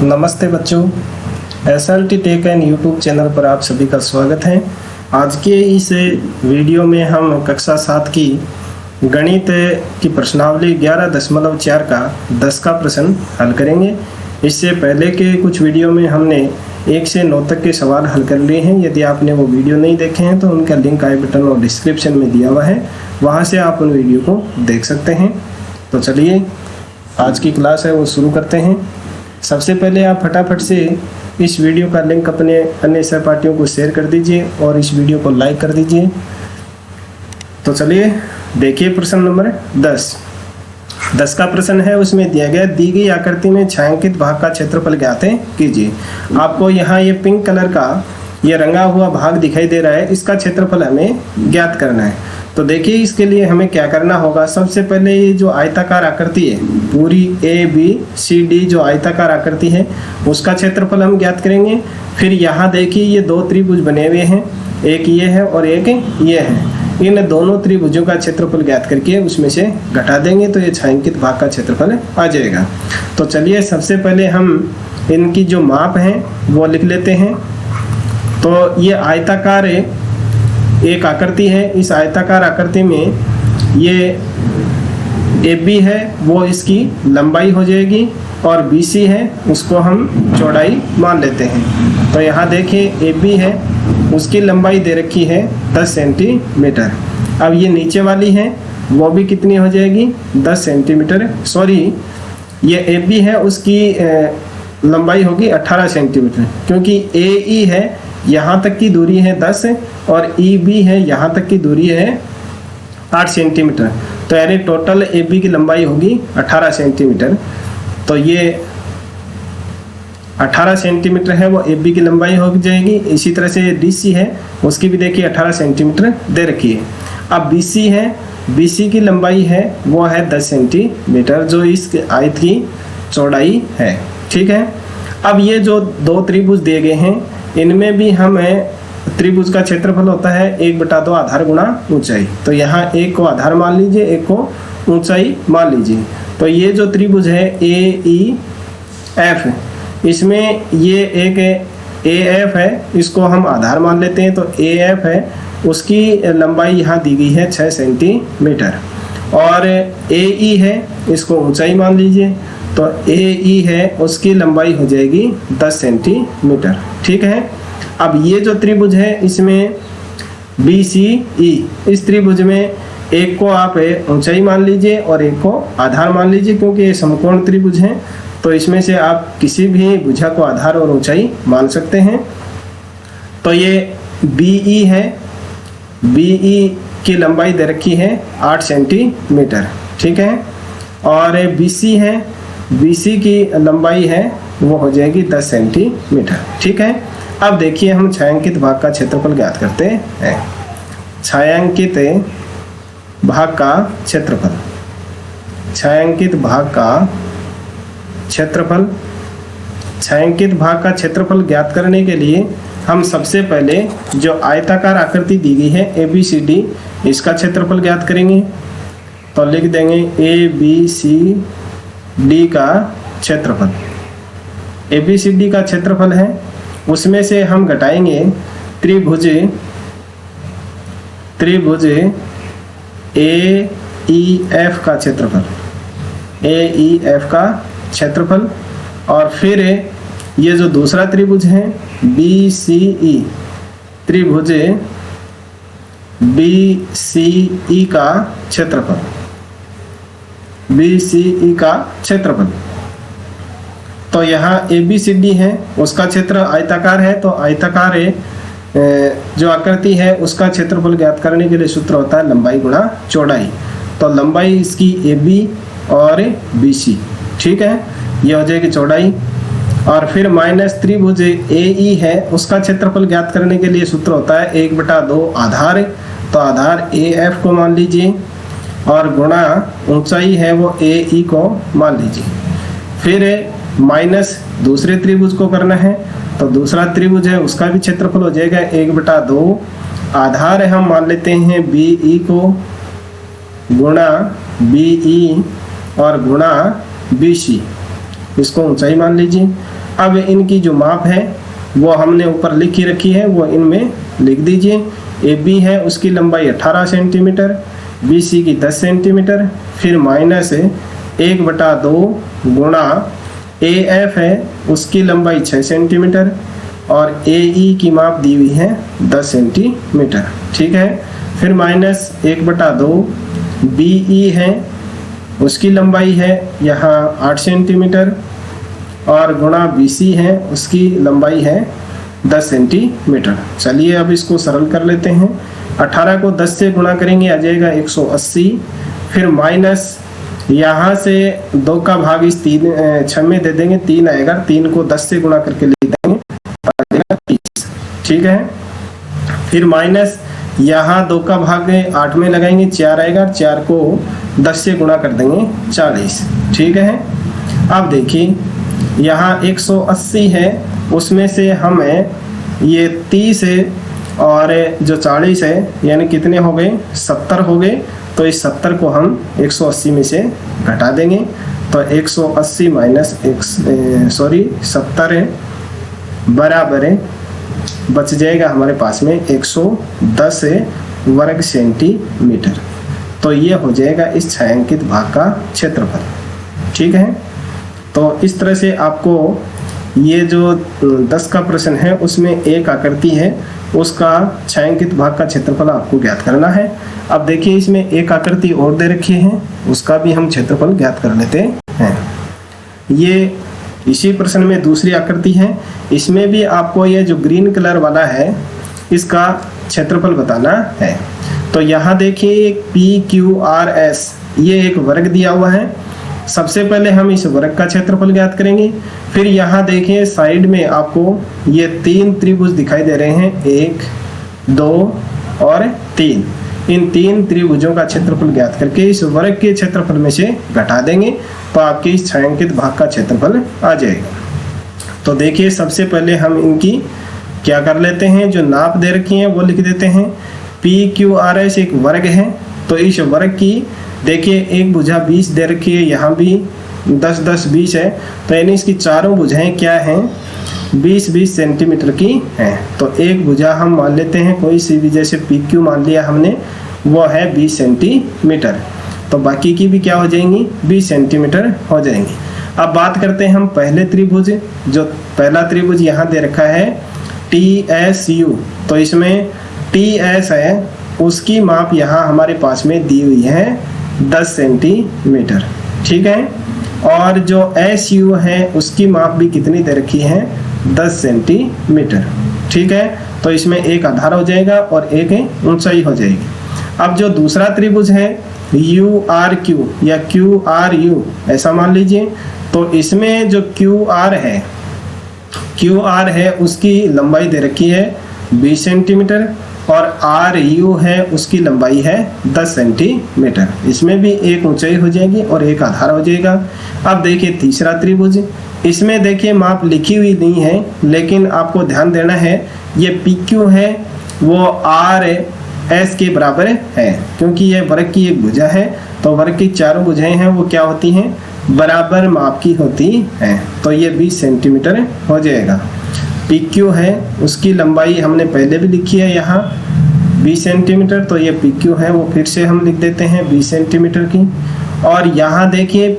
नमस्ते बच्चों, SLT tech and YouTube channel पर आप सभी का स्वागत है। आज के इस वीडियो में हम कक्षा 7 की गणित की प्रश्नावली 11.4 का 10 का प्रश्न हल करेंगे। इससे पहले के कुछ वीडियो में हमने 1 से 9 तक के सवाल हल कर लिए हैं। यदि आपने वो वीडियो नहीं देखे हैं तो उनका लिंक आई बटन और डिस्क्रिप्शन में दिया हुआ है, वहाँ से आप उन वीडियो को देख सकते हैं। तो चलिए आज की क्लास है वो शुरू करते हैं। सबसे पहले आप फटाफट से इस वीडियो का लिंक अपने अन्य सहपाठियों को शेयर कर दीजिए और इस वीडियो को लाइक कर दीजिए। तो चलिए देखिए प्रश्न नंबर 10 का प्रश्न है। उसमें दिया गया दी गई आकृति में छायांकित भाग का क्षेत्रफल ज्ञात कीजिए। आपको यहाँ ये पिंक कलर का ये रंगा हुआ भाग दिखाई दे रहा है, इसका क्षेत्रफल हमें ज्ञात करना है। तो देखिए इसके लिए हमें क्या करना होगा। सबसे पहले ये जो आयताकार आकृति है, पूरी ABCD जो आयताकार आकृति है उसका क्षेत्रफल हम ज्ञात करेंगे। फिर यहाँ देखिए ये दो त्रिभुज बने हुए हैं, एक ये है और एक ये है। इन दोनों त्रिभुजों का क्षेत्रफल ज्ञात करके उसमें से घटा देंगे तो ये छायांकित भाग का क्षेत्रफल आ जाएगा। तो चलिए सबसे पहले हम इनकी जो माप है वो लिख लेते हैं। तो ये आयताकार एक आकृति है। इस आयताकार आकृति में ये AB है वो इसकी लंबाई हो जाएगी और BC है उसको हम चौड़ाई मान लेते हैं। तो यहाँ देखिए AB है उसकी लंबाई दे रखी है 10 सेंटीमीटर। अब ये नीचे वाली है वो भी कितनी हो जाएगी 10 सेंटीमीटर। सॉरी, ये AB है उसकी लंबाई होगी 18 सेंटीमीटर, क्योंकि AE है यहाँ तक की दूरी है 10 और EB है यहाँ तक की दूरी है 8 सेंटीमीटर। तो यानी टोटल AB की लंबाई होगी 18 सेंटीमीटर। तो ये 18 सेंटीमीटर है वो AB की लंबाई हो जाएगी। इसी तरह से DC है उसकी भी देखिए 18 सेंटीमीटर दे रखी है। अब BC है, BC की लंबाई है वो है 10 सेंटीमीटर जो इस आयत की चौड़ाई है। ठीक है। अब ये जो दो त्रिभुज दिए गए हैं इनमें भी हमें त्रिभुज का क्षेत्रफल होता है 1/2 आधार गुणा ऊंचाई। तो यहाँ एक को आधार मान लीजिए, एक को ऊंचाई मान लीजिए। तो ये जो त्रिभुज है AEF, इसमें ये एक AF है, इसको हम आधार मान लेते हैं। तो AF है उसकी लंबाई यहाँ दी गई है 6 सेंटीमीटर और AE है इसको ऊंचाई मान लीजिए। तो AE है उसकी लंबाई हो जाएगी 10 सेंटीमीटर। ठीक है। अब ये जो त्रिभुज है इसमें BCE, इस त्रिभुज में एक को आप ऊंचाई मान लीजिए और एक को आधार मान लीजिए, क्योंकि ये समकोण त्रिभुज है। तो इसमें से आप किसी भी भुजा को आधार और ऊंचाई मान सकते हैं। तो ये BE है, BE की लंबाई दे रखी है 8 सेंटीमीटर। ठीक है। और BC है, BC की लंबाई है वो हो जाएगी 10 सेंटीमीटर। ठीक है। अब देखिए हम छायांकित भाग का क्षेत्रफल ज्ञात करते हैं। छायांकित भाग का क्षेत्रफल, छायांकित भाग का क्षेत्रफल, छायांकित भाग का क्षेत्रफल ज्ञात करने के लिए हम सबसे पहले जो आयताकार आकृति दी गई है ABCD इसका क्षेत्रफल ज्ञात करेंगे। तो लिख देंगे ABCD का क्षेत्रफल। ABCD का क्षेत्रफल है उसमें से हम घटाएंगे त्रिभुज AEF का क्षेत्रफल, AEF का क्षेत्रफल। और फिर ये जो दूसरा त्रिभुज है BCE, त्रिभुज BCE का क्षेत्रफल, BCE का क्षेत्रफल। तो यहाँ ABCD है उसका क्षेत्र आयताकार है। तो आयताकार जो आकृति है उसका क्षेत्रफल ज्ञात करने के लिए सूत्र होता है लंबाई गुणा चौड़ाई। तो लंबाई इसकी AB और BC। ठीक है, ये हो जाएगी चौड़ाई। और फिर माइनस त्रिभुज AE है उसका क्षेत्रफल ज्ञात करने के लिए सूत्र होता है 1/2 आधार। तो आधार AF को मान लीजिए और गुणा ऊंचाई है वो AE को मान लीजिए। फिर माइनस दूसरे त्रिभुज को करना है। तो दूसरा त्रिभुज है उसका भी क्षेत्रफल हो जाएगा 1/2 आधार है हम मान लेते हैं BE को गुणा BE और गुणा BC, इसको ऊंचाई मान लीजिए। अब इनकी जो माप है वो हमने ऊपर लिख ही रखी है, वो इनमें लिख दीजिए। ए बी है, उसकी लंबाई 18 सेंटीमीटर, बी सी की 10 सेंटीमीटर, फिर माइनस 1/2 गुणा ए एफ है, उसकी लंबाई 6 सेंटीमीटर और ए ई की माप दी हुई है 10 सेंटीमीटर। ठीक है, फिर माइनस 1/2 बी ई है, उसकी लंबाई है यहाँ 8 सेंटीमीटर और गुणा बी सी है, उसकी लंबाई है 10 सेंटीमीटर। चलिए अब इसको सरल कर लेते हैं। 18 को 10 से गुणा करेंगे, आ जाएगा 180, फिर माइनस यहाँ से 2 का भाग इस 6 में दे देंगे, 3 आएगा, 3 को 10 से गुणा करके लिख देंगे, आ जाएगा 30। ठीक है, फिर माइनस यहाँ 2 का भाग 8 में लगाएंगे, 4 आएगा, 4 को 10 से गुणा कर देंगे 40। ठीक है, अब देखिए यहाँ 180 है, उसमें से हमें ये 30 है और जो 40 है, यानी कितने हो गए, 70 हो गए। तो इस 70 को हम 180 में से घटा देंगे, तो 180 माइनस 70 है बराबर है, बच जाएगा हमारे पास में 110 वर्ग सेंटीमीटर। तो ये हो जाएगा इस छायांकित भाग का क्षेत्रफल। ठीक है, तो इस तरह से आपको ये जो 10 का प्रश्न है उसमें एक आकृति है, उसका छायांकित भाग का क्षेत्रफल आपको ज्ञात करना है। अब देखिए इसमें एक आकृति और दे रखी है, उसका भी हम क्षेत्रफल ज्ञात कर लेते हैं। ये इसी प्रश्न में दूसरी आकृति है, इसमें भी आपको ये जो ग्रीन कलर वाला है इसका क्षेत्रफल बताना है। तो यहाँ देखिए PQRS ये एक वर्ग दिया हुआ है। सबसे पहले हम इस वर्ग का क्षेत्रफल ज्ञात करेंगे, फिर यहाँ देखिए साइड में आपको ये 3 त्रिभुज दिखाई दे रहे हैं, 1, 2 और 3। इन 3 त्रिभुजों का क्षेत्रफल ज्ञात करके इस वर्ग के क्षेत्रफल में से घटा देंगे, तो आपके इस छायांकित भाग का क्षेत्रफल आ जाएगा। तो देखिए सबसे पहले हम इनकी क्या कर लेते हैं, जो नाप दे रखी है वो लिख देते हैं। PQRS एक वर्ग है, तो इस वर्ग की देखिए एक भुजा 20 दे रखी है, यहाँ भी 10, 10, 20 है, तो यानी इसकी चारों भुजाएं क्या हैं, 20-20 सेंटीमीटर की हैं। तो एक भुजा हम मान लेते हैं कोई सी भी, जैसे PQ मान लिया हमने, वो है 20 सेंटीमीटर, तो बाकी की भी क्या हो जाएंगी, 20 सेंटीमीटर हो जाएंगी। अब बात करते हैं हम पहले त्रिभुज, जो पहला त्रिभुज यहाँ दे रखा है TSU, तो इसमें TS है, उसकी माप यहाँ हमारे पास में दी हुई है 10 सेंटीमीटर। ठीक है, और जो SU है उसकी माप भी कितनी दे रखी है, 10 सेंटीमीटर। ठीक है, तो इसमें एक आधार हो जाएगा और एक ऊंचाई हो जाएगी। अब जो दूसरा त्रिभुज है URQ या QRU ऐसा मान लीजिए, तो इसमें जो QR है उसकी लंबाई दे रखी है 20 सेंटीमीटर और RU है उसकी लंबाई है 10 सेंटीमीटर। इसमें भी एक ऊंचाई हो जाएगी और एक आधार हो जाएगा। अब देखिए तीसरा त्रिभुज, इसमें देखिए माप लिखी हुई नहीं है, लेकिन आपको ध्यान देना है ये PQ है वो RS के बराबर है, क्योंकि ये वर्ग की एक भुजा है, तो वर्ग की चारों भुजाएं हैं वो क्या होती हैं, बराबर माप की होती हैं। तो ये 20 सेंटीमीटर हो जाएगा। PQ है उसकी लंबाई हमने पहले भी लिखी है यहाँ 20 सेंटीमीटर, तो ये PQ है वो फिर से हम लिख देते हैं 20 सेंटीमीटर की। और यहाँ देखिए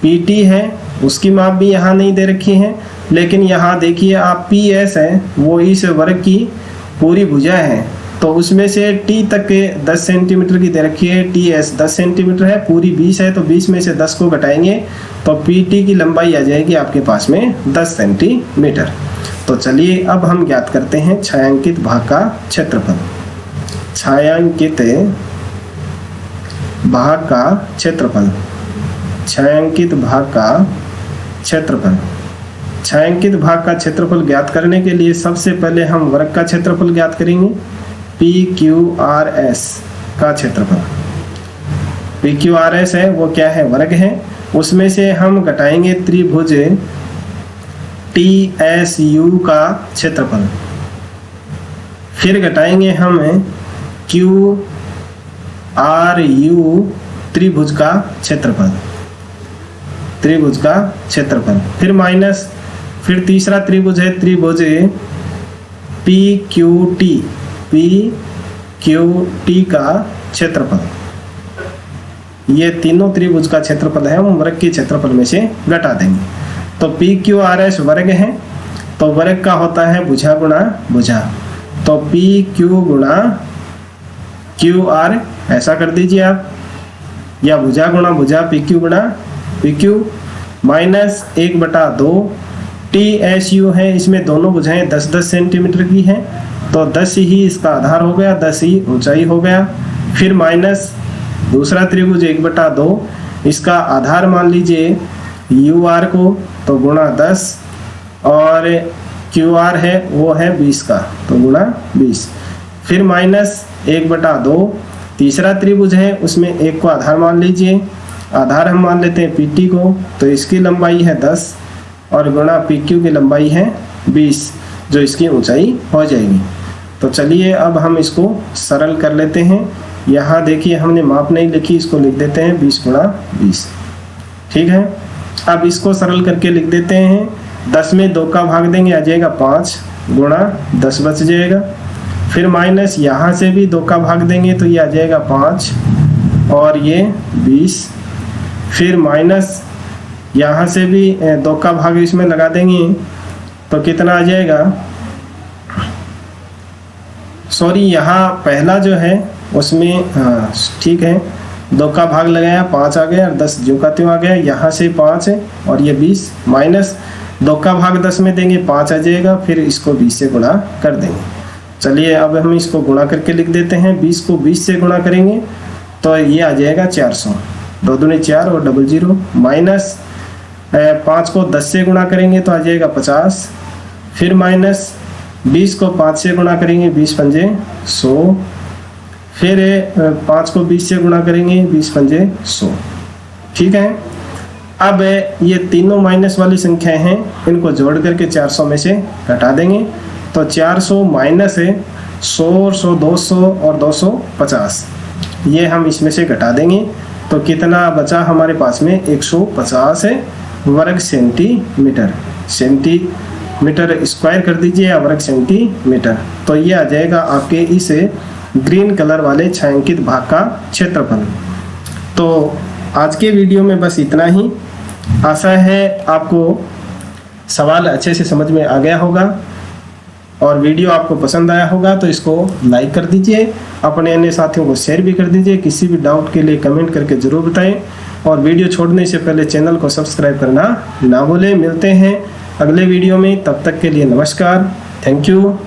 PT है, उसकी माप भी यहाँ नहीं दे रखी है, लेकिन यहाँ देखिए आप PS है वो इस वर्ग की पूरी भुजा है, तो उसमें से T तक के 10 सेंटीमीटर की दे रखी है, TS 10 सेंटीमीटर है, पूरी 20 है, तो 20 में से 10 को घटाएंगे तो PT की लंबाई आ जाएगी आपके पास में 10 सेंटीमीटर। तो चलिए अब हम ज्ञात करते हैं छायांकित भाग का क्षेत्रफल। छायांकित भाग का क्षेत्रफल, छायांकित भाग का क्षेत्रफल। छायांकित भाग का क्षेत्रफल ज्ञात करने के लिए सबसे पहले हम वर्ग का क्षेत्रफल ज्ञात करेंगे, PQRS का क्षेत्रफल। PQRS है वो क्या है, वर्ग है, उसमें से हम घटाएंगे त्रिभुज TSU का क्षेत्रफल, फिर घटाएंगे हम QRU त्रिभुज का क्षेत्रफल, त्रिभुज का क्षेत्रफल। फिर माइनस, फिर तीसरा त्रिभुज है त्रिभुज PQT, PQT का क्षेत्रफल। ये तीनों त्रिभुज का क्षेत्रफल है, हम वर्ग के क्षेत्रफल में से घटा देंगे। तो PQRS वर्ग है, तो वर्ग का होता है भुजा गुणा भुजा, तो PQ गुणा QR ऐसा कर दीजिए आप, या भुजा गुणा भुजा PQ गुणा PQ माइनस 1/2 TSU है, इसमें दोनों भुजाएं 10-10 सेंटीमीटर की हैं, तो 10 ही इसका आधार हो गया, 10 ही ऊंचाई हो गया। फिर माइनस दूसरा त्रिभुज 1/2, इसका आधार मान लीजिए UR को, तो गुणा 10, और QR है वो है 20 का, तो गुणा 20। फिर माइनस 1/2 तीसरा त्रिभुज है, उसमें एक को आधार मान लीजिए, आधार हम मान लेते हैं PT को, तो इसकी लंबाई है 10 और गुणा PQ की लंबाई है 20, जो इसकी ऊंचाई हो जाएगी। तो चलिए अब हम इसको सरल कर लेते हैं। यहाँ देखिए हमने माप नहीं लिखी, इसको लिख देते हैं 20 गुणा 20, ठीक है। अब इसको सरल करके लिख देते हैं, 10 में 2 का भाग देंगे, आ जाएगा 5 गुणा 10 बच जाएगा। फिर माइनस यहाँ से भी 2 का भाग देंगे, तो ये आ जाएगा 5 और ये 20। फिर माइनस यहाँ से भी 2 का भाग इसमें लगा देंगे, तो कितना आ जाएगा, सॉरी यहाँ पहला जो है उसमें, हाँ ठीक है, 2 का भाग लगाया 5 आ गया और 10 जो का त्यों आ गया। यहाँ से 5 है और ये 20, माइनस 2 का भाग 10 में देंगे 5 आ जाएगा, फिर इसको 20 से गुणा कर देंगे। चलिए अब हम इसको गुणा करके लिख देते हैं, 20 को 20 से गुणा करेंगे तो ये आ जाएगा 400, 2 दूनी 4 और 00, माइनस 5 को 10 से गुणा करेंगे तो आ जाएगा 50। फिर माइनस 20 को 5 से गुणा करेंगे, 20 पंजे 100। फिर 5 को 20 से गुणा करेंगे, 20 पंजे 100, ठीक है। अब ये तीनों माइनस वाली संख्याएं हैं, इनको जोड़ करके 400 में से घटा देंगे, तो 400 माइनस है 100 और 100 200 और 250, ये हम इसमें से घटा देंगे, तो कितना बचा हमारे पास में 150 वर्ग सेंटीमीटर। सेंटीमीटर स्क्वायर कर दीजिए या वर्ग सेंटीमीटर, तो ये आ जाएगा आपके इस ग्रीन कलर वाले छायांकित भाग का क्षेत्रफल। तो आज के वीडियो में बस इतना ही। आशा है आपको सवाल अच्छे से समझ में आ गया होगा और वीडियो आपको पसंद आया होगा, तो इसको लाइक कर दीजिए, अपने अन्य साथियों को शेयर भी कर दीजिए। किसी भी डाउट के लिए कमेंट करके ज़रूर बताएं और वीडियो छोड़ने से पहले चैनल को सब्सक्राइब करना ना भूलें। मिलते हैं अगले वीडियो में, तब तक के लिए नमस्कार, थैंक यू।